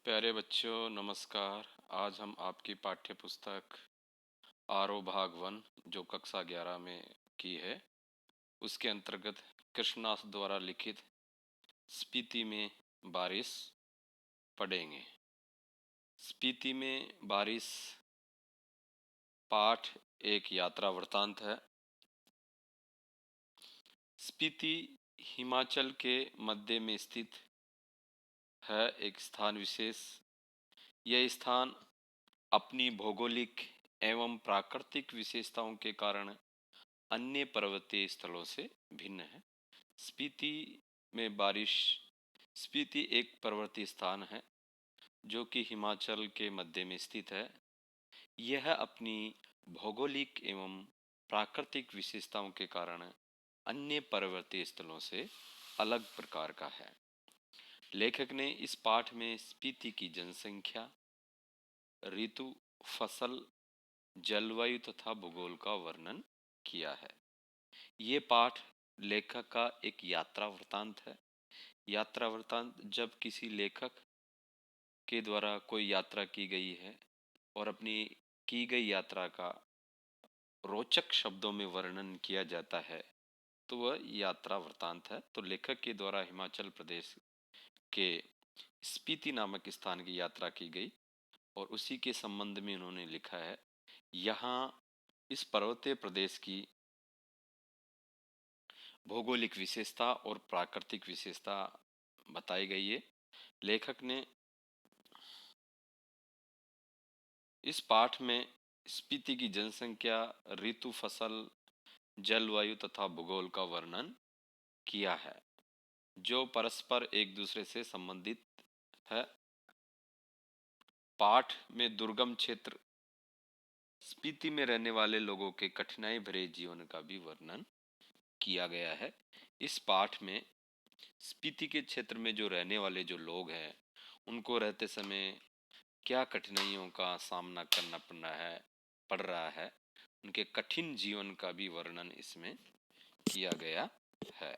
प्यारे बच्चों नमस्कार। आज हम आपकी पाठ्य पुस्तक आरो भाग 1 जो कक्षा 11 में की है उसके अंतर्गत कृष्णदास द्वारा लिखित स्पीति में बारिश पढ़ेंगे। स्पीति में बारिश पाठ एक यात्रा वृत्तांत है। स्पीति हिमाचल के मध्य में स्थित है एक स्थान विशेष। यह स्थान अपनी भौगोलिक एवं प्राकृतिक विशेषताओं के कारण अन्य पर्वतीय स्थलों से भिन्न है। स्पीति में बारिश स्पीति एक पर्वतीय स्थान है जो कि हिमाचल के मध्य में स्थित है। यह अपनी भौगोलिक एवं प्राकृतिक विशेषताओं के कारण अन्य पर्वतीय स्थलों से अलग प्रकार का है। लेखक ने इस पाठ में स्पीति की जनसंख्या, ऋतु, फसल, जलवायु तथा भूगोल का वर्णन किया है। ये पाठ लेखक का एक यात्रा वृत्तांत है। यात्रा वृत्तांत जब किसी लेखक के द्वारा कोई यात्रा की गई है और अपनी की गई यात्रा का रोचक शब्दों में वर्णन किया जाता है तो वह यात्रा वृत्तांत है। तो लेखक के द्वारा हिमाचल प्रदेश के स्पीति नामक स्थान की यात्रा की गई और उसी के संबंध में उन्होंने लिखा है। यहाँ इस पर्वतीय प्रदेश की भौगोलिक विशेषता और प्राकृतिक विशेषता बताई गई है। लेखक ने इस पाठ में स्पीति की जनसंख्या, ऋतु, फसल, जलवायु तथा भूगोल का वर्णन किया है जो परस्पर एक दूसरे से संबंधित है। पाठ में दुर्गम क्षेत्र स्पीति में रहने वाले लोगों के कठिनाई भरे जीवन का भी वर्णन किया गया है। इस पाठ में स्पीति के क्षेत्र में जो रहने वाले जो लोग हैं उनको रहते समय क्या कठिनाइयों का सामना करना पड़ रहा है, उनके कठिन जीवन का भी वर्णन इसमें किया गया है।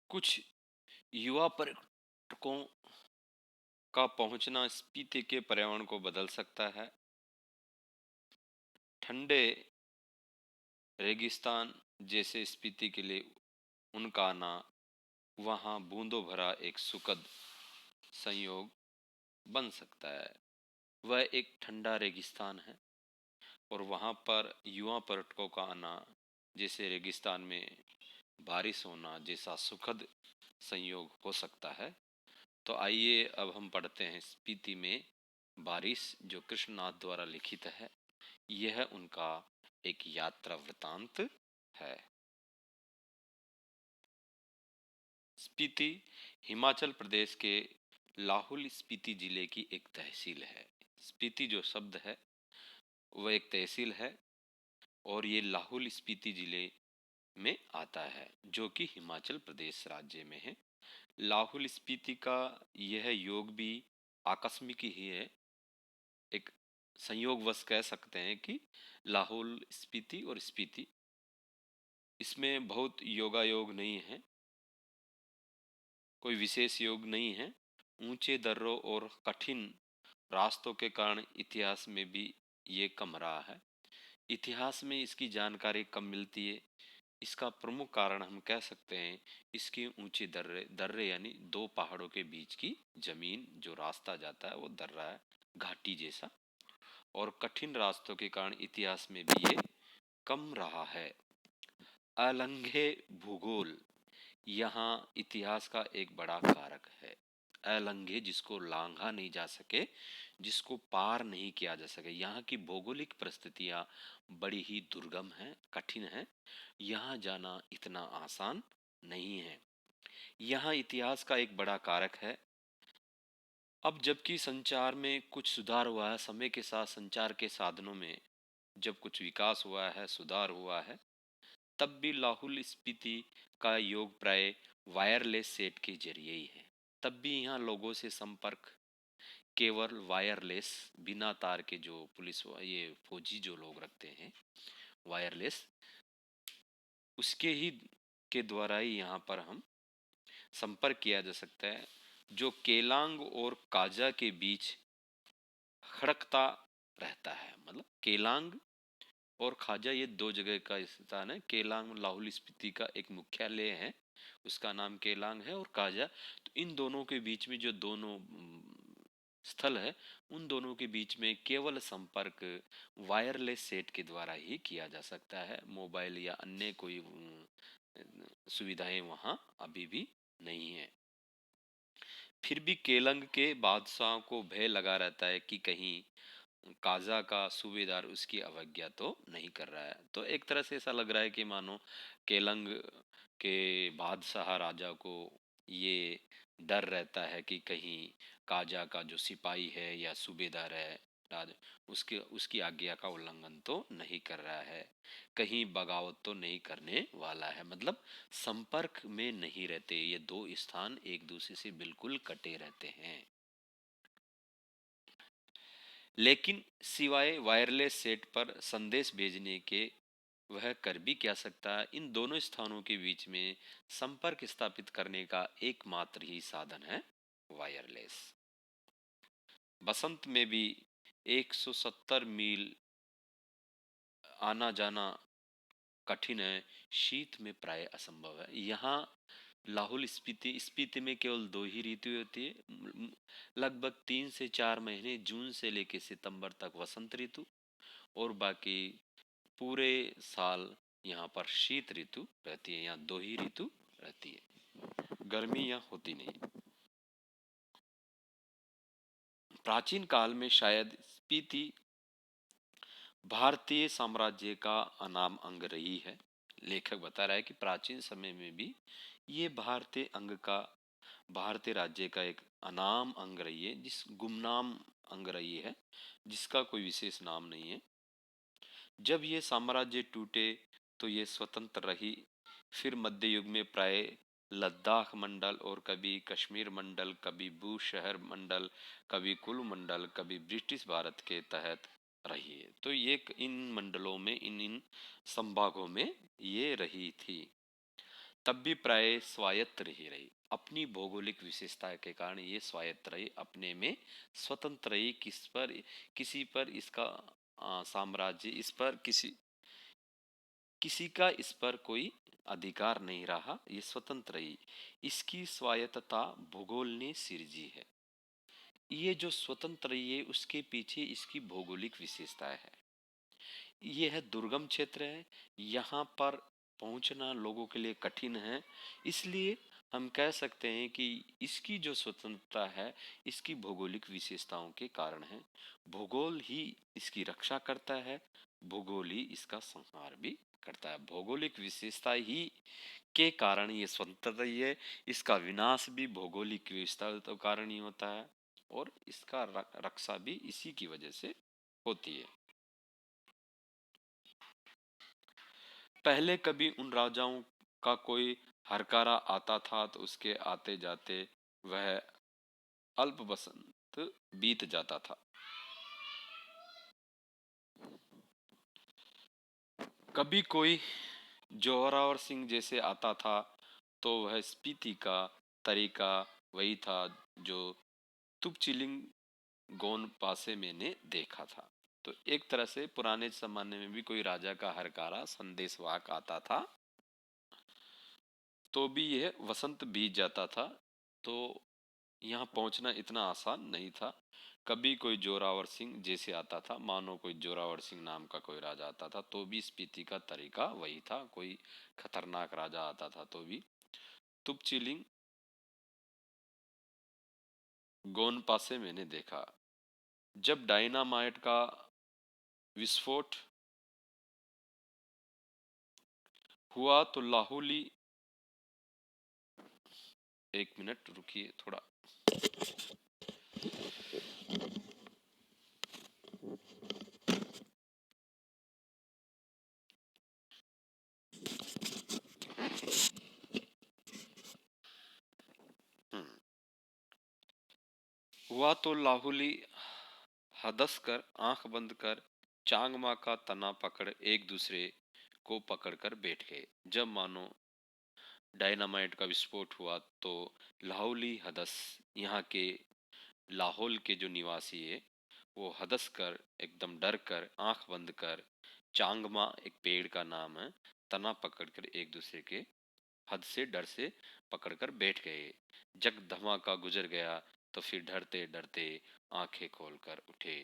कुछ युवा पर्यटकों का पहुंचना स्पीति के पर्यावरण को बदल सकता है। ठंडे रेगिस्तान जैसे स्पीति के लिए उनका आना वहां बूंदों भरा एक सुखद संयोग बन सकता है। वह एक ठंडा रेगिस्तान है और वहां पर युवा पर्यटकों का आना जैसे रेगिस्तान में बारिश होना जैसा सुखद संयोग हो सकता है। तो आइए अब हम पढ़ते हैं स्पीति में बारिश जो कृष्णनाथ द्वारा लिखित है। यह उनका एक यात्रा वृत्तांत है। स्पीति हिमाचल प्रदेश के लाहौल स्पीति जिले की एक तहसील है। स्पीति जो शब्द है वह एक तहसील है और ये लाहौल स्पीति जिले में आता है जो कि हिमाचल प्रदेश राज्य में है। लाहौल स्पीति का यह योग भी आकस्मिक ही है, एक संयोगवश कह सकते हैं कि लाहौल स्पीति और स्पीति, इसमें बहुत योगायोग नहीं है, कोई विशेष योग नहीं है। ऊंचे दर्रों और कठिन रास्तों के कारण इतिहास में भी ये कम रहा है। इतिहास में इसकी जानकारी कम मिलती है। इसका प्रमुख कारण हम कह सकते हैं इसके ऊंचे दर्रे दर्रे यानी दो पहाड़ों के बीच की जमीन जो रास्ता जाता है वो दर्रा है, घाटी जैसा, और कठिन रास्तों के कारण इतिहास में भी ये कम रहा है। अलंघे भूगोल यहाँ इतिहास का एक बड़ा कारक है। अलंघे जिसको लांघा नहीं जा सके, जिसको पार नहीं किया जा सके। यहाँ की भौगोलिक परिस्थितियां बड़ी ही दुर्गम हैं, कठिन हैं। यहाँ जाना इतना आसान नहीं है। यहाँ इतिहास का एक बड़ा कारक है। अब जबकि संचार में कुछ सुधार हुआ है, समय के साथ संचार के साधनों में जब कुछ विकास हुआ है, सुधार हुआ है, तब भी लाहौल स्पीति का योग प्राय वायरलेस सेट के जरिए ही है। तब भी यहाँ लोगों से संपर्क केवल वायरलेस, बिना तार के, जो पुलिस ये फौजी जो लोग रखते हैं वायरलेस, उसके ही के द्वारा ही यहाँ पर हम संपर्क किया जा सकता है जो केलांग और काजा के बीच खड़कता रहता है। मतलब केलांग और खाजा ये दो जगह का स्थान है। केलांग लाहौल स्पीति का एक मुख्यालय है, उसका नाम केलांग है, और काजा, तो इन दोनों के बीच में जो दोनों स्थल है, उन दोनों के बीच में केवल संपर्क वायरलेस सेट के द्वारा ही किया जा सकता है। मोबाइल या अन्य कोई सुविधाएं वहां अभी भी नहीं है। फिर भी केलंग के बादशाह को भय लगा रहता है कि कहीं काजा का सूबेदार उसकी अवज्ञा तो नहीं कर रहा है। तो एक तरह से ऐसा लग रहा है कि मानो केलंग के बादशाह राजा को ये डर रहता है कि कहीं काजा का जो सिपाही है या सूबेदार है राज उसके उसकी आज्ञा का उल्लंघन तो नहीं कर रहा है, कहीं बगावत तो नहीं करने वाला है। मतलब संपर्क में नहीं रहते, ये दो स्थान एक दूसरे से बिल्कुल कटे रहते हैं। लेकिन सिवाय वायरलेस सेट पर संदेश भेजने के वह कर भी क्या सकता है। इन दोनों स्थानों के बीच में संपर्क स्थापित करने का एकमात्र ही साधन है वायरलेस। बसंत में भी 170 मील आना जाना कठिन है, शीत में प्राय असंभव है। यहाँ लाहौल स्पीति स्पीति में केवल दो ही ऋतु होती है, लगभग 3 से 4 महीने, जून से लेकर सितंबर तक वसंत ऋतु, और बाकी पूरे साल यहाँ पर शीत ऋतु रहती है। यहाँ दो ही ऋतु रहती है, गर्मी यहाँ होती नहीं। प्राचीन काल में शायद स्पीति भारतीय साम्राज्य का अनाम अंग रही है। लेखक बता रहा है कि प्राचीन समय में भी ये भारतीय अंग का भारतीय राज्य का एक अनाम अंग रही है, जिस गुमनाम अंग रही है, जिसका कोई विशेष नाम नहीं है। जब ये साम्राज्य टूटे तो ये स्वतंत्र रही। फिर मध्य युग में प्राय लद्दाख मंडल और कभी कश्मीर मंडल, कभी बूशहर मंडल, कभी कुलु मंडल, कभी ब्रिटिश भारत के तहत रही है। तो ये इन मंडलों में इन इन संभागों में ये रही थी। तब भी प्राय स्वायत्त रही रही, अपनी भौगोलिक विशेषता के कारण ये स्वायत्त रही, अपने में स्वतंत्र रही। किसी पर इसका साम्राज्य, इस पर किसी किसी का इस पर कोई अधिकार नहीं रहा, ये स्वतंत्र रही। इसकी स्वायत्तता भूगोल ने सिरजी है। ये जो स्वतंत्र रही है उसके पीछे इसकी भौगोलिक विशेषताएं है। ये है दुर्गम क्षेत्र है, यहाँ पर पहुंचना लोगों के लिए कठिन है। इसलिए हम कह सकते हैं कि इसकी जो स्वतंत्रता है इसकी भौगोलिक विशेषताओं के कारण है। भूगोल ही इसकी रक्षा करता है, भूगोल ही इसका संहार भी करता है। भौगोलिक विशेषता ही के कारण ये स्वतंत्र रही है। इसका विनाश भी भौगोलिक विशेषता के कारण ही होता है, और इसका रक्षा भी इसी की वजह से होती है। पहले कभी उन राजाओं का कोई हरकारा आता था तो उसके आते जाते वह अल्प बसंत बीत जाता था। कभी कोई जोरावर सिंह जैसे आता था तो वह स्पीति का तरीका वही था जो तुपचिलिंग गोन पासे मैंने देखा था। तो एक तरह से पुराने जमाने में भी कोई राजा का हरकारा संदेशवाहक आता था तो भी यह वसंत बीत जाता था। तो यहाँ पहुंचना इतना आसान नहीं था। कभी कोई जोरावर सिंह जैसे आता था, मानो कोई जोरावर सिंह नाम का कोई राजा आता था तो भी स्पीति का तरीका वही था। कोई खतरनाक राजा आता था तो भी तुपचिलिंग गोनपा से मैंने देखा। जब डायनामाइट का विस्फोट हुआ तो लाहौली, एक मिनट रुकिए थोड़ा। हुआ तो लाहुली हदस कर आंख बंद कर चांगमा का तना पकड़ एक दूसरे को पकड़कर बैठ गए। जब मानो डायनामाइट का विस्फोट हुआ तो लाहौली हदस, यहाँ के लाहौल के जो निवासी है वो हदस कर एकदम डर कर आंख बंद कर, चांगमा एक पेड़ का नाम है, तना पकड़कर एक दूसरे के हद से डर से पकड़कर बैठ गए। जब धमाका गुजर गया तो फिर डरते डरते आंखें खोलकर उठे।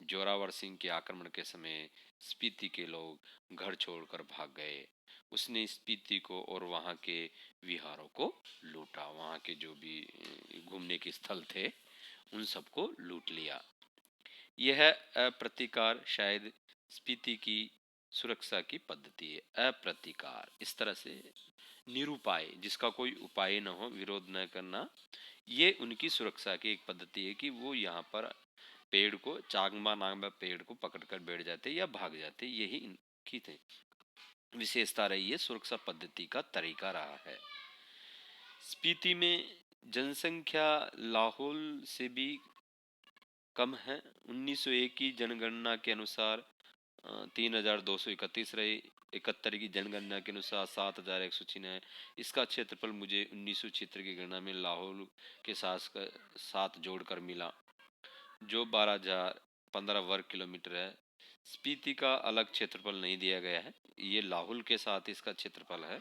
जोरावर सिंह के आक्रमण के समय स्पीति के लोग घर छोड़कर भाग गए। उसने स्पीति को और वहां के विहारों को लूटा, वहां के जो भी घूमने के स्थल थे उन सबको लूट लिया। यह अप्रतिकार शायद स्पीति की सुरक्षा की पद्धति है। अप्रतिकार इस तरह से निरुपाय, जिसका कोई उपाय न हो, विरोध न करना, ये उनकी सुरक्षा की एक पद्धति है कि वो यहाँ पर पेड़ को, चांगमा नांगमा पेड़ को पकड़कर बैठ जाते या भाग जाते, यही इनकी विशेषता रही है, सुरक्षा पद्धति का तरीका रहा है। स्पीति में जनसंख्या लाहौल से भी कम है। 1901 की जनगणना के अनुसार 3,231 रहे। 71 की जनगणना के अनुसार 7,106 है। इसका क्षेत्रफल मुझे 1976 की गणना में लाहौल के साथ जोड़कर मिला, जो 12,015 वर्ग किलोमीटर है। स्पीति का अलग क्षेत्रफल नहीं दिया गया है, ये लाहौल के साथ इसका क्षेत्रफल है,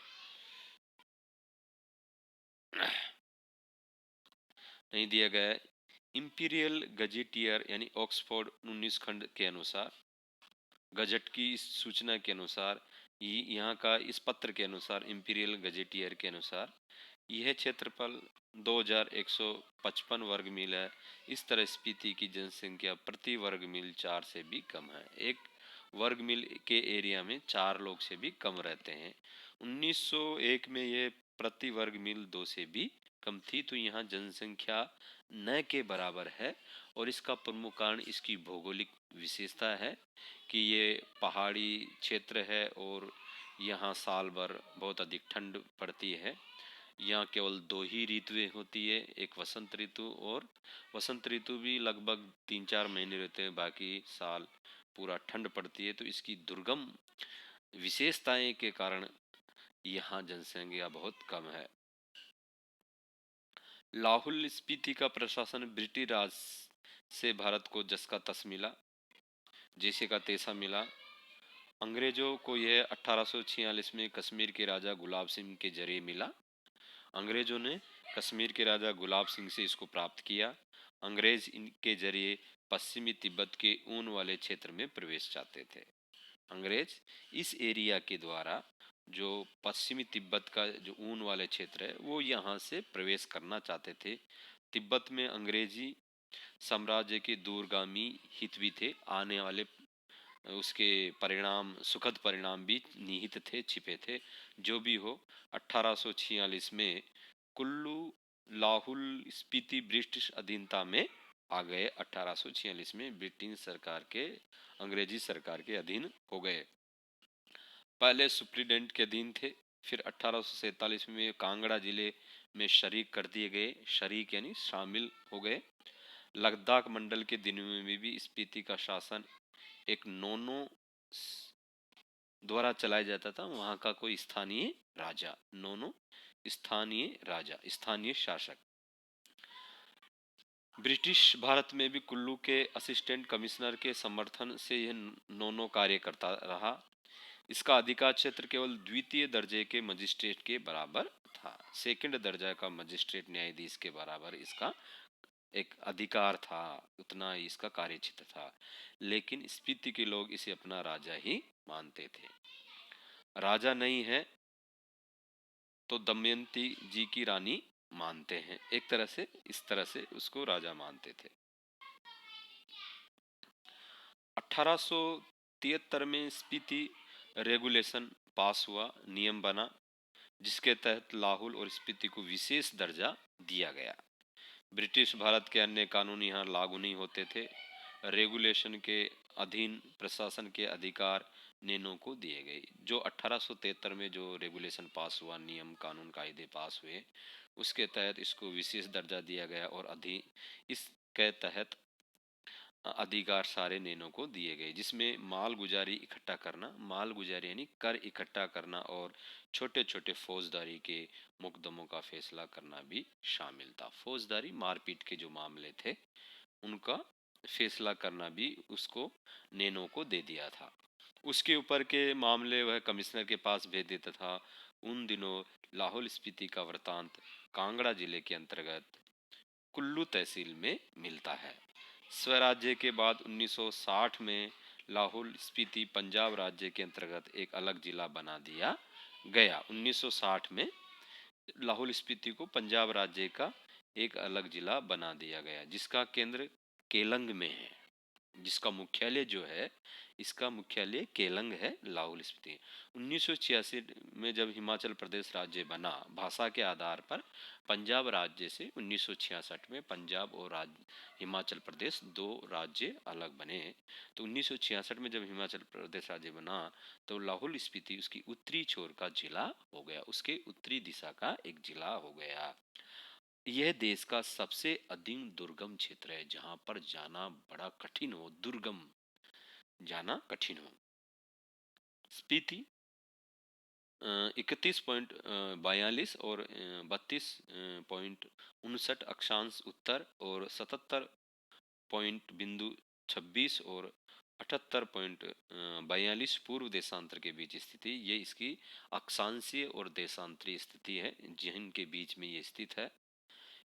नहीं दिया गया है। इंपीरियल गजेटियर यानी ऑक्सफोर्ड 19 खंड के अनुसार, गजट की इस सूचना के अनुसार, यहाँ का इस पत्र के अनुसार, इंपीरियल गजेटियर के अनुसार यह क्षेत्रफल 2,155 वर्ग मील है। इस तरह स्पीति की जनसंख्या प्रति वर्ग मील 4 से भी कम है। एक वर्ग मील के एरिया में 4 लोग से भी कम रहते हैं। 1901 में यह प्रति वर्ग मील 2 से भी कम थी। तो यहाँ जनसंख्या न के बराबर है, और इसका प्रमुख कारण इसकी भौगोलिक विशेषता है कि ये पहाड़ी क्षेत्र है और यहाँ साल भर बहुत अधिक ठंड पड़ती है। यहाँ केवल 2 ही ऋतुएं होती है, एक वसंत ऋतु, और वसंत ऋतु भी लगभग 3-4 महीने रहते हैं, बाकी साल पूरा ठंड पड़ती है। तो इसकी दुर्गम विशेषताएं के कारण यहाँ जनसंख्या बहुत कम है। लाहौल स्पीति का प्रशासन ब्रिटिश राज से भारत को जस का तस मिला, जैसे का तैसा मिला। अंग्रेजों को यह 1846 में कश्मीर के राजा गुलाब सिंह के जरिए मिला। अंग्रेजों ने कश्मीर के राजा गुलाब सिंह से इसको प्राप्त किया। अंग्रेज इनके जरिए पश्चिमी तिब्बत के ऊन वाले क्षेत्र में प्रवेश चाहते थे। अंग्रेज इस एरिया के द्वारा जो पश्चिमी तिब्बत का जो ऊन वाले क्षेत्र है वो यहाँ से प्रवेश करना चाहते थे। तिब्बत में अंग्रेजी साम्राज्य के दूरगामी हित भी थे, आने वाले उसके परिणाम, सुखद परिणाम भी निहित थे, छिपे थे। जो भी हो, 1846 में कुल्लू लाहौल स्पीति ब्रिटिश अधीनता में आ गए। 1846 में ब्रिटिश सरकार के, अंग्रेजी सरकार के अधीन हो गए। पहले सुप्रीडेंट के अधीन थे, फिर 1847 में कांगड़ा जिले में शरीक कर दिए गए। शरीक यानी शामिल हो गए। लद्दाख मंडल के दिनों में भी स्पीति का शासन एक नोनो द्वारा चलाया जाता था। वहां का कोई स्थानीय राजा, नोनो स्थानीय राजा, स्थानीय शासक। ब्रिटिश भारत में भी कुल्लू के असिस्टेंट कमिश्नर के समर्थन से यह नोनो कार्य करता रहा। इसका अधिकार क्षेत्र केवल द्वितीय दर्जे के मजिस्ट्रेट के बराबर था। सेकंड दर्जा का मजिस्ट्रेट न्यायाधीश के बराबर इसका एक अधिकार था, उतना ही इसका कार्य क्षेत्र था। लेकिन स्पीति के लोग इसे अपना राजा ही मानते थे। राजा नहीं है तो दमयंती जी की रानी मानते हैं, एक तरह से इस तरह से उसको राजा मानते थे। 1873 में स्पीति रेगुलेशन पास हुआ, नियम बना, जिसके तहत लाहौल और स्पीति को विशेष दर्जा दिया गया। ब्रिटिश भारत के अन्य कानून यहाँ लागू नहीं होते थे। रेगुलेशन के अधीन प्रशासन के अधिकार नैनो को दिए गए। जो 1873 में जो रेगुलेशन पास हुआ, नियम कानून कायदे पास हुए, उसके तहत इसको विशेष दर्जा दिया गया और इसके तहत अधिकार सारे नैनों को दिए गए, जिसमें माल गुजारी इकट्ठा करना, माल गुजारी यानी कर इकट्ठा करना, और छोटे छोटे फौजदारी के मुकदमों का फैसला करना भी शामिल था। फौजदारी मारपीट के जो मामले थे उनका फैसला करना भी उसको नैनो को दे दिया था। उसके ऊपर के मामले वह कमिश्नर के पास भेज देता था। उन दिनों लाहौल स्पीति का वृतांत कांगड़ा जिले के अंतर्गत कुल्लू तहसील में मिलता है। स्वराज्य के बाद 1960 में लाहौल स्पीति पंजाब राज्य के अंतर्गत एक अलग जिला बना दिया गया। 1960 में लाहौल स्पीति को पंजाब राज्य का एक अलग जिला बना दिया गया, जिसका केंद्र केलंग में है, जिसका मुख्यालय जो है, इसका मुख्यालय केलंग है, लाहौल स्पीति। 1986 में जब हिमाचल प्रदेश राज्य बना, भाषा के आधार पर पंजाब राज्य से 1966 में पंजाब और हिमाचल प्रदेश दो राज्य अलग बने। तो 1966 में जब हिमाचल प्रदेश राज्य बना तो लाहौल स्पीति उसकी उत्तरी छोर का जिला हो गया, उसके उत्तरी दिशा का एक जिला हो गया। यह देश का सबसे अधिक दुर्गम क्षेत्र है, जहां पर जाना बड़ा कठिन हो, दुर्गम, जाना कठिन हो। स्पीति 31.42 और 32.59 अक्षांश उत्तर और 77.26 और 78.42 पूर्व देशांतर के बीच स्थिति, ये इसकी अक्षांशीय और देशांतरीय स्थिति है, जिनके बीच में ये स्थित है।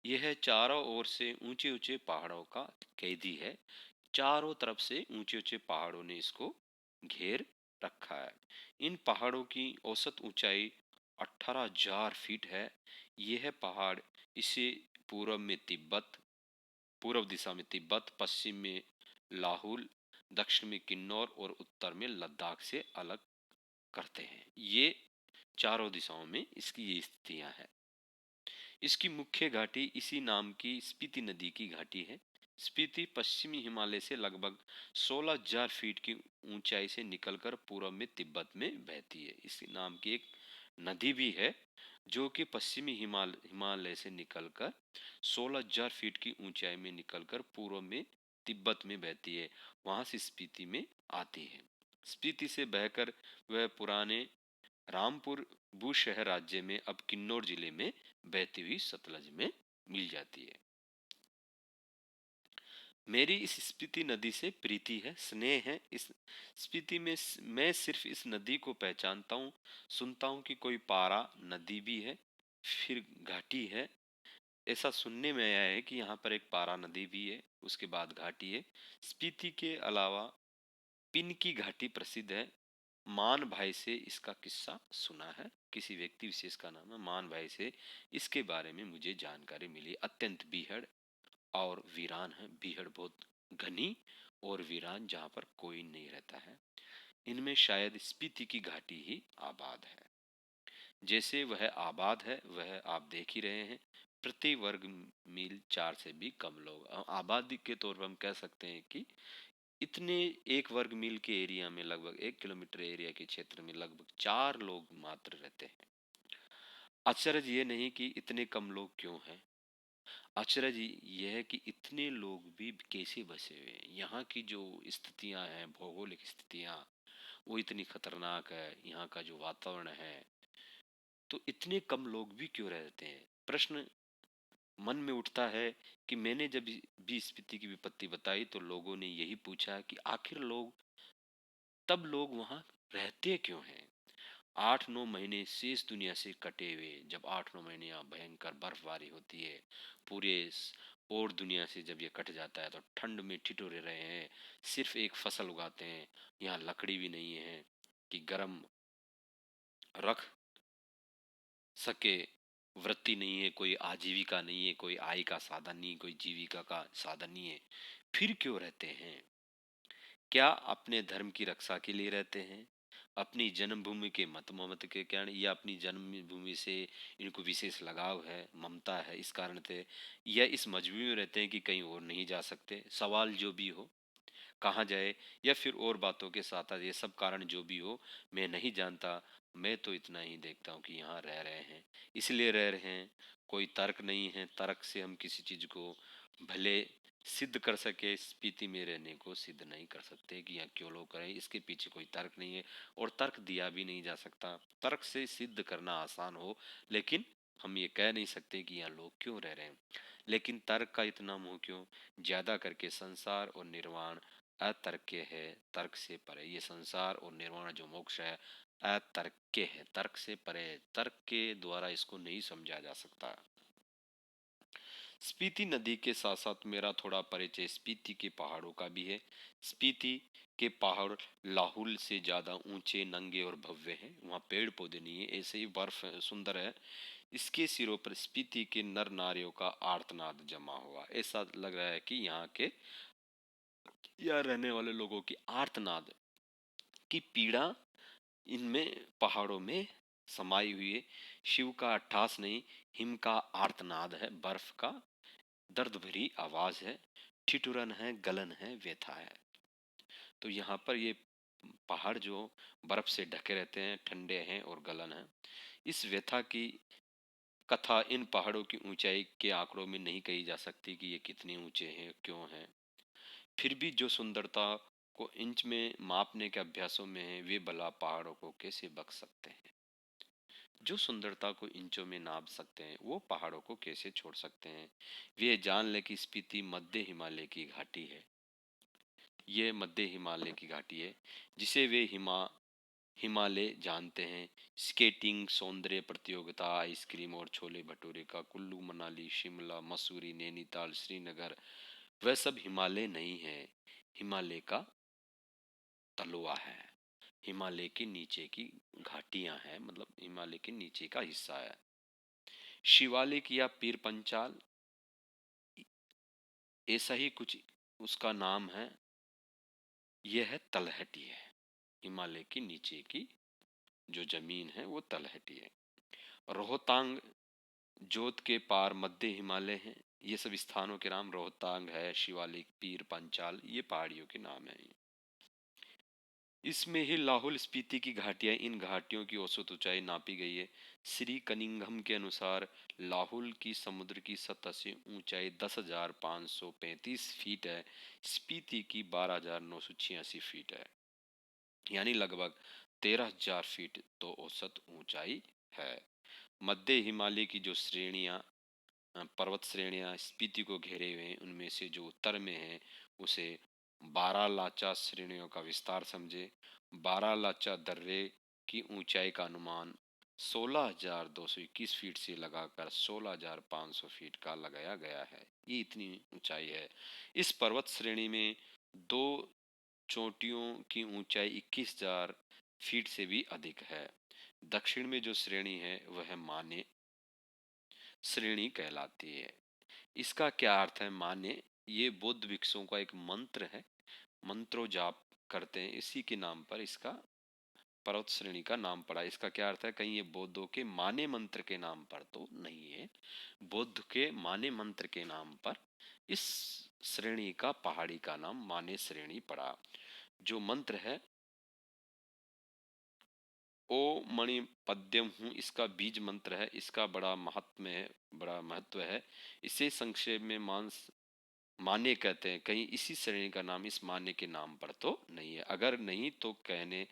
यह चारों ओर से ऊंचे ऊंचे पहाड़ों का कैदी है। चारों तरफ से ऊंचे ऊंचे पहाड़ों ने इसको घेर रखा है। इन पहाड़ों की औसत ऊंचाई 18,000 फीट है। यह पहाड़ इसे पूर्व में तिब्बत, पूर्व दिशा में तिब्बत, पश्चिम में लाहुल, दक्षिण में किन्नौर और उत्तर में लद्दाख से अलग करते हैं। ये चारों दिशाओं में इसकी ये स्थितियां हैं। इसकी मुख्य घाटी इसी नाम की स्पीति नदी की घाटी है। स्पीति पश्चिमी हिमालय से लगभग 16,000 फीट की ऊंचाई से निकलकर पूर्व में तिब्बत में बहती है। इसी नाम की एक नदी भी है जो कि पश्चिमी हिमालय से निकलकर 16,000 फीट की ऊंचाई में निकलकर पूर्व में तिब्बत में बहती है, वहां से स्पीति में आती है। स्पीति से बहकर वह पुराने रामपुर बुशहर राज्य में अब किन्नौर जिले में बहती हुई सतलज में मिल जाती है। मेरी इस स्पीति नदी से प्रीति है, स्नेह है। इस स्पीति में मैं सिर्फ इस नदी को पहचानता हूँ, सुनता हूँ कि कोई पारा नदी भी है, फिर घाटी है। ऐसा सुनने में आया है कि यहाँ पर एक पारा नदी भी है, उसके बाद घाटी है। स्पीति के अलावा पिन की घाटी प्रसिद्ध है। मान भाई से इसका किस्सा सुना है, किसी व्यक्ति विशेष का नाम है मान भाई से इसके बारे में मुझे जानकारी मिली। अत्यंत बीहड़ और वीरान है। बीहड़ बहुत घनी और वीरान, जहाँ पर कोई नहीं रहता है। इनमें शायद स्पीति की घाटी ही आबाद है। जैसे वह आबाद है वह आप देख ही रहे हैं, प्रति वर्ग मील 4 से भी कम लोग। आबादी के तौर पर हम कह सकते हैं कि इतने 1 वर्ग मील के एरिया में, लगभग 1 किलोमीटर एरिया के क्षेत्र में लगभग 4 लोग मात्र रहते हैं। आश्चर्य ये नहीं कि इतने कम लोग क्यों हैं, आश्चर्य यह है कि इतने लोग भी कैसे बसे हुए हैं। यहाँ की जो स्थितियाँ हैं, भौगोलिक स्थितियाँ, वो इतनी खतरनाक है। यहाँ का जो वातावरण है, तो इतने कम लोग भी क्यों रहते हैं। प्रश्न मन में उठता है कि मैंने जब भी स्पीति की विपत्ति बताई तो लोगों ने यही पूछा कि आखिर लोग वहां रहते क्यों हैं। 8-9 महीने शेष दुनिया से कटे हुए, जब 8-9 महीने यहाँ भयंकर बर्फबारी होती है, पूरे और दुनिया से जब ये कट जाता है तो ठंड में ठिठुरे रहे हैं, सिर्फ एक फसल उगाते हैं। यहाँ लकड़ी भी नहीं है कि गर्म रख सके, वृत्ति नहीं है, कोई आजीविका नहीं है, कोई आय का साधन नहीं, कोई जीविका का साधन नहीं है। फिर क्यों रहते हैं। क्या अपने धर्म की रक्षा के लिए रहते हैं, अपनी जन्मभूमि के मत ममत के कारण, या अपनी जन्मभूमि से इनको विशेष लगाव है, ममता है, इस कारण से, या इस मजबूरी में रहते हैं कि कहीं और नहीं जा सकते। सवाल जो भी हो, कहाँ जाए, या फिर और बातों के साथ ये सब कारण जो भी हो, मैं नहीं जानता। मैं तो इतना ही देखता हूँ कि यहाँ रह रहे हैं, इसलिए रह रहे हैं। कोई तर्क नहीं है, तर्क से हम किसी चीज को भले सिद्ध कर सके, स्पीति में रहने को सिद्ध नहीं कर सकते कि यहाँ क्यों लोग करें, इसके पीछे कोई तर्क नहीं है और तर्क दिया भी नहीं जा सकता। तर्क से सिद्ध करना आसान हो, लेकिन हम ये कह नहीं सकते कि यहाँ लोग क्यों रह रहे हैं। लेकिन तर्क का इतना मोह क्यों? ज्यादा करके संसार और निर्वाण अतर्क्य है, तर्क से परे। ये संसार और निर्वाण जो मोक्ष है अतर्क्य है, तर्क से परे है। तर्क के द्वारा इसको नहीं समझा जा सकता। स्पीति नदी के साथ साथ मेरा थोड़ा परिचय स्पीति के पहाड़ों का भी है। स्पीति के पहाड़ लाहुल से ज्यादा ऊंचे, नंगे और भव्य हैं। वहाँ पेड़ पौधे नहीं है, ऐसे ही बर्फ सुंदर है। इसके सिरों पर स्पीति के नर नारियों का आर्तनाद जमा हुआ। ऐसा लग रहा है कि यहाँ के या रहने वाले लोगों की आर्तनाद की पीड़ा इनमें पहाड़ों में समाई हुई है। शिव का अट्ठास नहीं, हिम का आर्तनाद है, बर्फ का दर्द भरी आवाज है, ठिठुरन है, गलन है, व्यथा है। तो यहाँ पर ये पहाड़ जो बर्फ से ढके रहते हैं, ठंडे हैं और गलन है। इस व्यथा की कथा इन पहाड़ों की ऊंचाई के आंकड़ों में नहीं कही जा सकती कि ये कितने ऊंचे हैं, क्यों हैं। फिर भी जो सुंदरता को इंच में मापने के अभ्यासों में है, वे भला पहाड़ों को कैसे बक सकते हैं। जो सुंदरता को इंचों में नाप सकते हैं, वो पहाड़ों को कैसे छोड़ सकते हैं। वे जान ले कि स्पीति मध्य हिमालय की घाटी है। ये मध्य हिमालय की घाटी है जिसे वे हिमालय जानते हैं। स्केटिंग, सौंदर्य प्रतियोगिता, आइसक्रीम और छोले भटूरे का कुल्लू मनाली, शिमला, मसूरी, नैनीताल, श्रीनगर, वह सब हिमालय नहीं है। हिमालय का तलवा है, हिमालय के नीचे की घाटियां हैं, मतलब हिमालय के नीचे का हिस्सा है। शिवालिक या पीर पंचाल, ऐसा ही कुछ उसका नाम है। यह है तलहटी है। हिमालय के नीचे की जो जमीन है वो तलहटी है। रोहतांग, जोत के पार मध्य हिमालय है। ये सब स्थानों के नाम रोहतांग है, शिवालिक, पीर पंचाल, ये पहाड़ियों के नाम है। इसमें ही लाहौल स्पीति की घाटियां, इन घाटियों की औसत ऊंचाई नापी गई है। श्री कनिंघम के अनुसार लाहौल की समुद्र की सतह से ऊंचाई 10,535 फीट है। स्पीति की 12,986 फीट है, यानी लगभग 13,000 फीट तो औसत ऊंचाई है। मध्य हिमालय की जो श्रेणियां, पर्वत श्रेणियां स्पीति को घेरे हुए हैं, उनमें से जो उत्तर में है उसे 12 लाचा श्रेणियों का विस्तार समझे। 12 लाचा दर्रे की ऊंचाई का अनुमान 16,221 फीट से लगाकर 16,500 फीट का लगाया गया है। ये इतनी ऊंचाई है। इस पर्वत श्रेणी में दो चोटियों की ऊंचाई 21,000 फीट से भी अधिक है। दक्षिण में जो श्रेणी है वह माने श्रेणी कहलाती है। इसका क्या अर्थ है माने? ये बौद्ध भिक्षुओं का एक मंत्र है, मंत्रो जाप करते हैं, इसी के नाम पर इसका पर्वत श्रेणी का नाम पड़ा। इसका क्या अर्थ है? कहीं ये बौद्धों के माने मंत्र के नाम पर तो नहीं है। बौद्ध के माने मंत्र के नाम पर इस श्रेणी का, पहाड़ी का नाम माने श्रेणी पड़ा। जो मंत्र है ओ मणि पद्यम हूँ, इसका बीज मंत्र है। इसका बड़ा महात्म्य है, बड़ा महत्व है। इसे संक्षेप में मान्य कहते हैं। कहीं इसी श्रेणी का नाम इस मान्य के नाम पर तो नहीं है। अगर नहीं तो कहने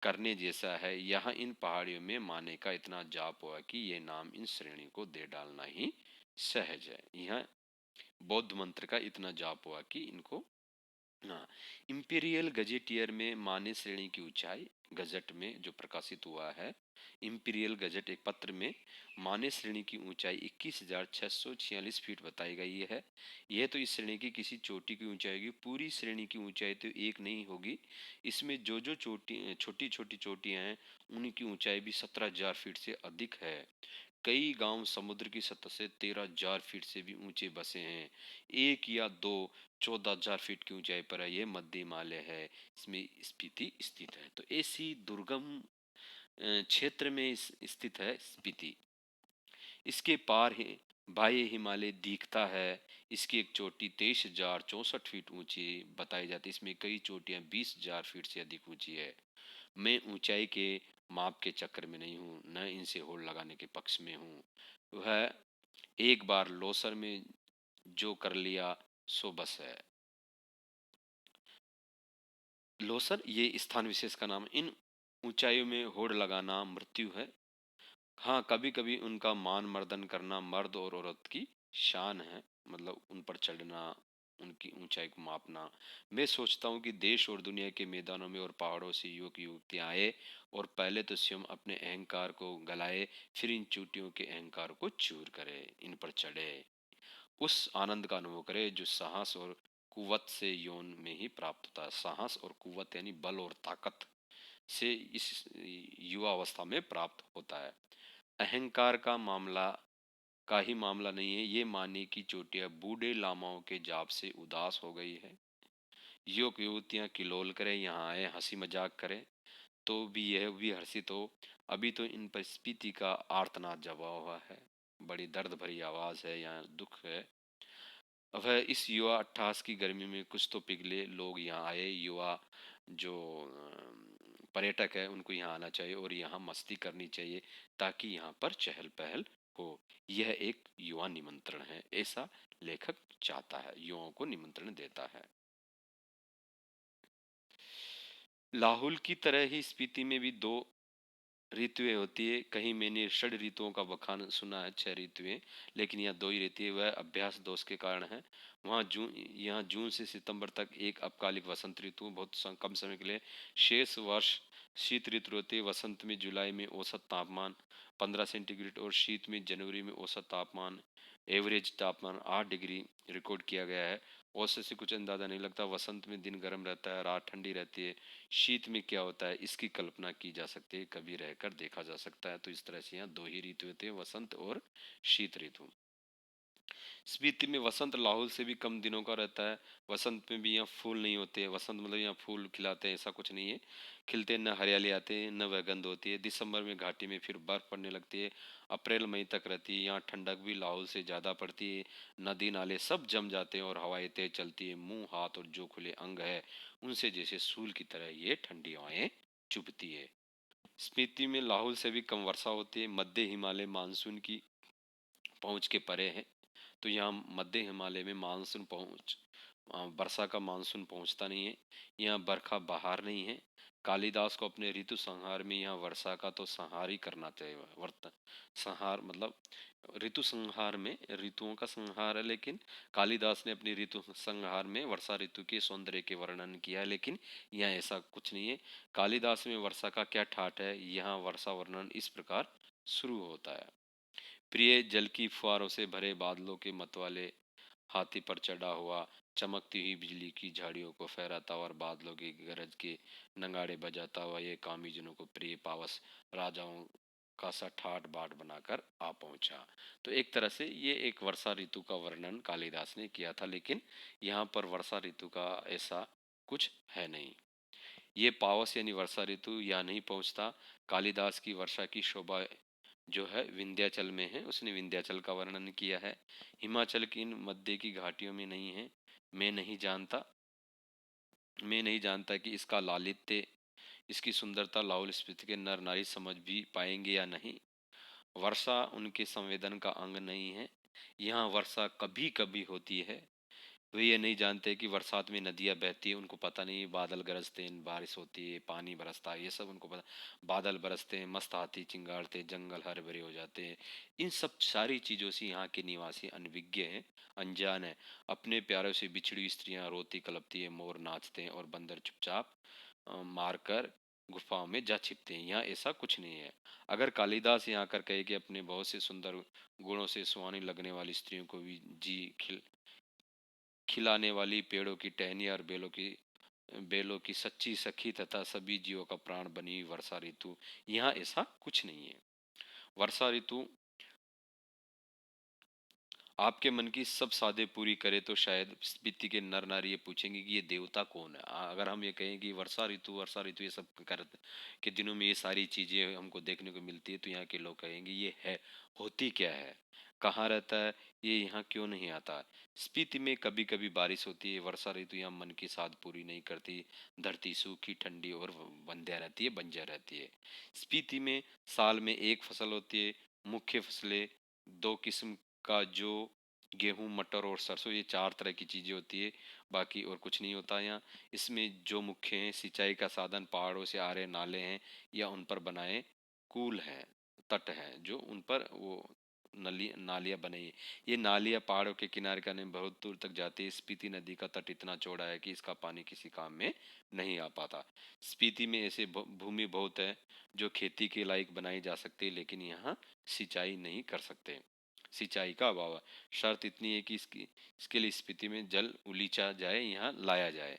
करने जैसा है। यहाँ इन पहाड़ियों में माने का इतना जाप हुआ कि ये नाम इन श्रेणी को दे डालना ही सहज है। यहाँ बौद्ध मंत्र का इतना जाप हुआ कि इनको, हाँ। इंपीरियल गजेटियर में माने श्रेणी की ऊंचाई, गजट में जो प्रकाशित हुआ है, इंपीरियल गजट एक पत्र में माने श्रेणी की ऊंचाई 21,646 फीट बताई गई है। यह तो इस श्रेणी की किसी चोटी की ऊंचाई होगी, पूरी श्रेणी की ऊंचाई तो एक नहीं होगी। इसमें जो जो चोटी, छोटी छोटी चोटियां हैं, उनकी ऊंचाई भी 17,000 फीट से अधिक है। कई गांव समुद्र की सतह से 13,000 फीट से भी ऊंचे बसे हैं। एक या दो 14,000 फीट की ऊंचाई पर है। ये मध्य हिमालय है, इसमें स्पीति स्थित है। तो ऐसी दुर्गम क्षेत्र में स्थित है स्पीति। इसके पार ही बाह्य हिमालय दिखता है। इसकी एक चोटी 23,064 फीट ऊंची बताई जाती है। इसमें कई चोटियां 20,000 फीट से अधिक ऊंची है। मैं ऊंचाई के माप के चक्कर में नहीं हूँ, न इनसे होड़ लगाने के पक्ष में हूँ। वह एक बार लोसर में जो कर लिया सो बस है। लोसर ये स्थान विशेष का नाम है। इन ऊंचाइयों में होड़ लगाना मृत्यु है। हाँ, कभी कभी उनका मान मर्दन करना मर्द और औरत की शान है। मतलब उन पर चढ़ना, उनकी ऊंचाई को मापना। मैं सोचता हूँ कि देश और दुनिया के मैदानों में और पहाड़ों से युवक युवतियां आए और पहले तो स्वयं अपने अहंकार को गलाए, फिर इन चोटियों के अहंकार को चूर करे, इन पर चढ़े, उस आनंद का अनुभव करे जो साहस और कुवत से यौन में ही प्राप्त होता है। साहस और कुवत यानी बल और ताकत से इस युवा अवस्था में प्राप्त होता है। अहंकार का ही मामला नहीं है। ये मानने की चोटियां बूढ़े लामाओं के जाप से उदास हो गई है। युवक युवतियां किलोल करें, यहाँ आए हंसी मजाक करें, तो भी यह भी हर्षित हो। अभी तो इन पर स्पीति का आर्तनाद जमा हुआ है। बड़ी दर्द भरी आवाज है, यहाँ दुख है। वह इस युवा अट्ठास की गर्मी में कुछ तो पिघले लोग यहाँ आए। युवा जो पर्यटक है उनको यहाँ आना चाहिए और यहाँ मस्ती करनी चाहिए, ताकि यहाँ पर चहल पहल हो। यह एक युवा निमंत्रण है, ऐसा लेखक चाहता है, युवाओं को निमंत्रण देता है। लाहुल की तरह ही स्पीति में भी दो ऋतुएं होती है। कहीं मैंने षड ऋतुओं का बखान सुना है, 6 ऋतुएं, लेकिन यहाँ 2 ही ऋतु है। वह अभ्यास दोष के कारण है। वहाँ जून यहाँ जून से सितंबर तक एक अल्पकालिक वसंत ऋतु बहुत कम समय के लिए। शेष वर्ष शीत ऋतु होती है। वसंत में जुलाई में औसत तापमान 15 सेंटीग्रेड और शीत में जनवरी में औसत तापमान, एवरेज तापमान 8 डिग्री रिकॉर्ड किया गया है। औसत से कुछ अंदाजा नहीं लगता। वसंत में दिन गर्म रहता है, रात ठंडी रहती है। शीत में क्या होता है इसकी कल्पना की जा सकती है, कभी रहकर देखा जा सकता है। तो इस तरह से यहाँ 2 ही ऋतु होते हैं, वसंत और शीत ऋतु। स्पीति में वसंत लाहौल से भी कम दिनों का रहता है। वसंत में भी यहाँ फूल नहीं होते हैं। वसंत मतलब यहाँ फूल खिलाते हैं ऐसा कुछ नहीं है। खिलते न हरियाली आते हैं, न वह गंध होती है। दिसंबर में घाटी में फिर बर्फ पड़ने लगती है। अप्रैल मई तक रहती है। यहाँ ठंडक भी लाहौल से ज़्यादा पड़ती है। नदी नाले सब जम जाते हैं और हवाएं तेज चलती है। मुंह हाथ और जो खुले अंग है उनसे जैसे सूल की तरह ये ठंडी हवाएं चुभती है। स्पीति में लाहौल से भी कम वर्षा होती है। मध्य हिमालय मानसून की पहुंच के परे है। तो यहाँ मध्य हिमालय में मानसून वर्षा का मानसून पहुंचता नहीं है। यहाँ बरखा बहार नहीं है। कालिदास को अपने ऋतु संहार में यहाँ वर्षा का तो संहार ही करना चाहिए। वर्त संहार मतलब ऋतु संहार में ऋतुओं का संहार है, लेकिन कालिदास ने अपनी ऋतु संहार में वर्षा ऋतु के सौंदर्य के वर्णन किया है, लेकिन यहाँ ऐसा कुछ नहीं है। कालिदास में वर्षा का क्या ठाठ है, यहाँ वर्षा वर्णन इस प्रकार शुरू होता है। प्रिय जल की फुहारों से भरे बादलों के मतवाले हाथी पर चढ़ा हुआ, चमकती हुई बिजली की झाड़ियों को फहराता और बादलों की गरज के नगाड़े बजाता हुआ ये कामीजनों को प्रिय पावस राजाओं का सा ठाट बाट बनाकर आ पहुंचा। तो एक तरह से ये एक वर्षा ऋतु का वर्णन कालिदास ने किया था, लेकिन यहाँ पर वर्षा ऋतु का ऐसा कुछ है नहीं। ये पावस यानी वर्षा ऋतु यहाँ नहीं पहुंचता। कालिदास की वर्षा की शोभा जो है विंध्याचल में है, उसने विंध्याचल का वर्णन किया है। हिमाचल की इन मध्य की घाटियों में नहीं है। मैं नहीं जानता मैं नहीं जानता कि इसका लालित्य, इसकी सुंदरता लाहौल स्पीति के नर नारी समझ भी पाएंगे या नहीं। वर्षा उनके संवेदन का अंग नहीं है। यहाँ वर्षा कभी कभी होती है। वे ये नहीं जानते कि बरसात में नदियाँ बहती है, उनको पता नहीं। बादल गरजते हैं, बारिश होती है, पानी बरसता है, ये सब उनको पता। बादल बरसते हैं, मस्त हाथी चिंगाड़ते, जंगल हरे भरे हो जाते हैं। इन सब सारी चीज़ों से यहाँ के निवासी अनभिज्ञ हैं, अनजान है। अपने प्यारों से बिछड़ी स्त्रियाँ रोती कलपती है, मोर नाचते हैं और बंदर चुपचाप मारकर गुफाओं में जा छिपते हैं। यहाँ ऐसा कुछ नहीं है। अगर कालिदास यहाँ आकर कहे कि अपने बहुत से सुंदर गुणों से सुहानी लगने वाली स्त्रियों को भी जी खिलाने वाली पेड़ों की टहनी और बेलों की सच्ची सखी तथा सभी जीवों का प्राण बनी हुई वर्षा ऋतु, यहाँ ऐसा कुछ नहीं है। वर्षा ऋतु आपके मन की सब साधे पूरी करे तो शायद स्पीति के नर नारी ये पूछेंगे कि ये देवता कौन है। अगर हम ये कहें कि वर्षा ऋतु ये सब कर के दिनों में ये सारी चीजें हमको देखने को मिलती है, तो यहाँ के लोग कहेंगे ये है, होती क्या है, कहाँ रहता है, ये यहाँ क्यों नहीं आता। स्पीति में कभी कभी बारिश होती है। वर्षा ऋतु यहाँ मन की साध पूरी नहीं करती। धरती सूखी ठंडी और बंध्या रहती है, बंजर रहती है। स्पीति में साल में एक फसल होती है। मुख्य फसलें दो किस्म का, जो गेहूँ, मटर और सरसों, ये 4 तरह की चीज़ें होती है, बाकी और कुछ नहीं होता यहाँ। इसमें जो मुख्य हैं, सिंचाई का साधन पहाड़ों से आ रहे नाले हैं या उन पर बनाए कूल हैं, तट हैं, जो उन पर वो नली नालियाँ बनाई हैं। ये नालियाँ पहाड़ों के किनारे करने बहुत दूर तक जाती है। स्पीति नदी का तट इतना चौड़ा है कि इसका पानी किसी काम में नहीं आ पाता। स्पीति में ऐसे भूमि बहुत है जो खेती के लायक बनाई जा सकती है, लेकिन यहाँ सिंचाई नहीं कर सकते। सिंचाई का अभाव है। शर्त इतनी है कि इसके लिए स्पीति में जल उलीचा जाए, यहाँ लाया जाए,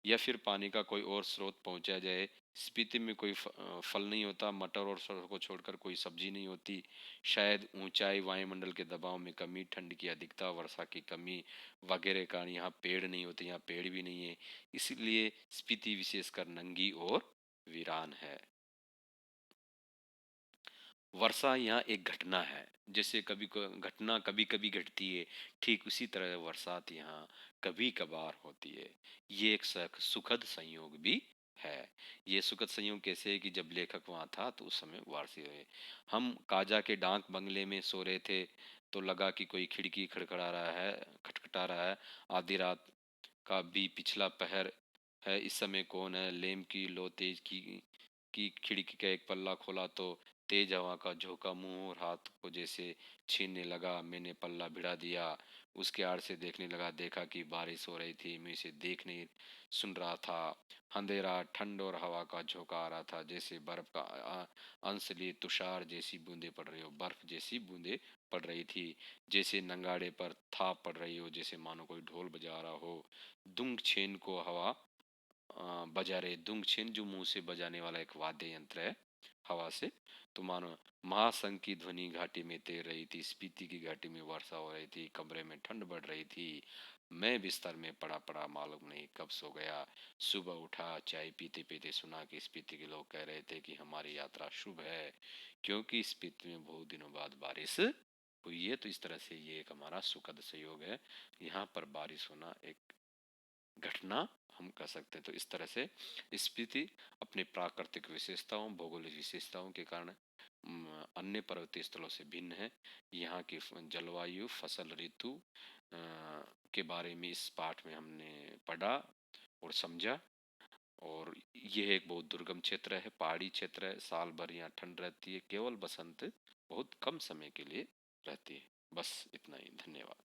या फिर पानी का कोई और स्रोत पहुंचा जाए। स्पीति में कोई फल नहीं होता, मटर और सरसों को छोड़कर कोई सब्जी नहीं होती। शायद ऊंचाई, वायुमंडल के दबाव में कमी, ठंड की अधिकता, वर्षा की कमी वगैरह कारण यहाँ पेड़ नहीं होते, यहाँ पेड़ भी नहीं है। इसलिए स्पीति विशेषकर नंगी और वीरान है। वर्षा यहाँ एक घटना है। जैसे घटना कभी कभी घटती है, ठीक उसी तरह बरसात यहाँ कभी कभार होती है। ये एक सुखद संयोग भी है। ये सुखद संयोग कैसे है कि जब लेखक वहाँ था तो उस समय वारसी हुए। हम काजा के डाक बंगले में सो रहे थे, तो लगा कि कोई खिड़की खड़खड़ा रहा है, खटखटा रहा है। आधी रात का भी पिछला पहर है। इस समय कौन है? लेम की लो तेज की खिड़की का एक पल्ला खोला तो तेज हवा का झोंका मुंह और हाथ को जैसे छीनने लगा। मैंने पल्ला भिड़ा दिया, उसके आड़ से देखने लगा। देखा कि बारिश हो रही थी। मैं इसे देख नहीं सुन रहा था। अंधेरा, ठंड और हवा का झोंका आ रहा था, जैसे बर्फ का अंश लिए तुषार जैसी बूंदे पड़ रही हो, बर्फ जैसी बूंदे पड़ रही थी। जैसे नंगाड़े पर थाप पड़ रही हो, जैसे मानो कोई ढोल बजा रहा हो। दुंग छेन को हवा बजा रहे। दुंगछिन जो मुंह से बजाने वाला एक वाद्य यंत्र है हवा से। तो मानो महासंघ की ध्वनि घाटी में तैर रही थी। स्पीति की घाटी में वर्षा हो रही थी। कमरे में ठंड बढ़ रही थी। मैं बिस्तर में पड़ा पड़ा मालूम नहीं कब सो गया। सुबह उठा, चाय पीते पीते सुना कि स्पीति के लोग कह रहे थे कि हमारी यात्रा शुभ है, क्योंकि स्पीति में बहुत दिनों बाद बारिश हुई है। तो इस तरह से ये एक हमारा सुखद संयोग है। यहाँ पर बारिश होना एक घटना हम कह सकते हैं। तो इस तरह से स्पीति अपने प्राकृतिक विशेषताओं, भौगोलिक विशेषताओं के कारण अन्य पर्वतीय स्थलों से भिन्न है। यहाँ की जलवायु, फसल ऋतु के बारे में इस पाठ में हमने पढ़ा और समझा। और यह एक बहुत दुर्गम क्षेत्र है, पहाड़ी क्षेत्र है। साल भर यहाँ ठंड रहती है, केवल बसंत बहुत कम समय के लिए रहती है। बस इतना ही, धन्यवाद।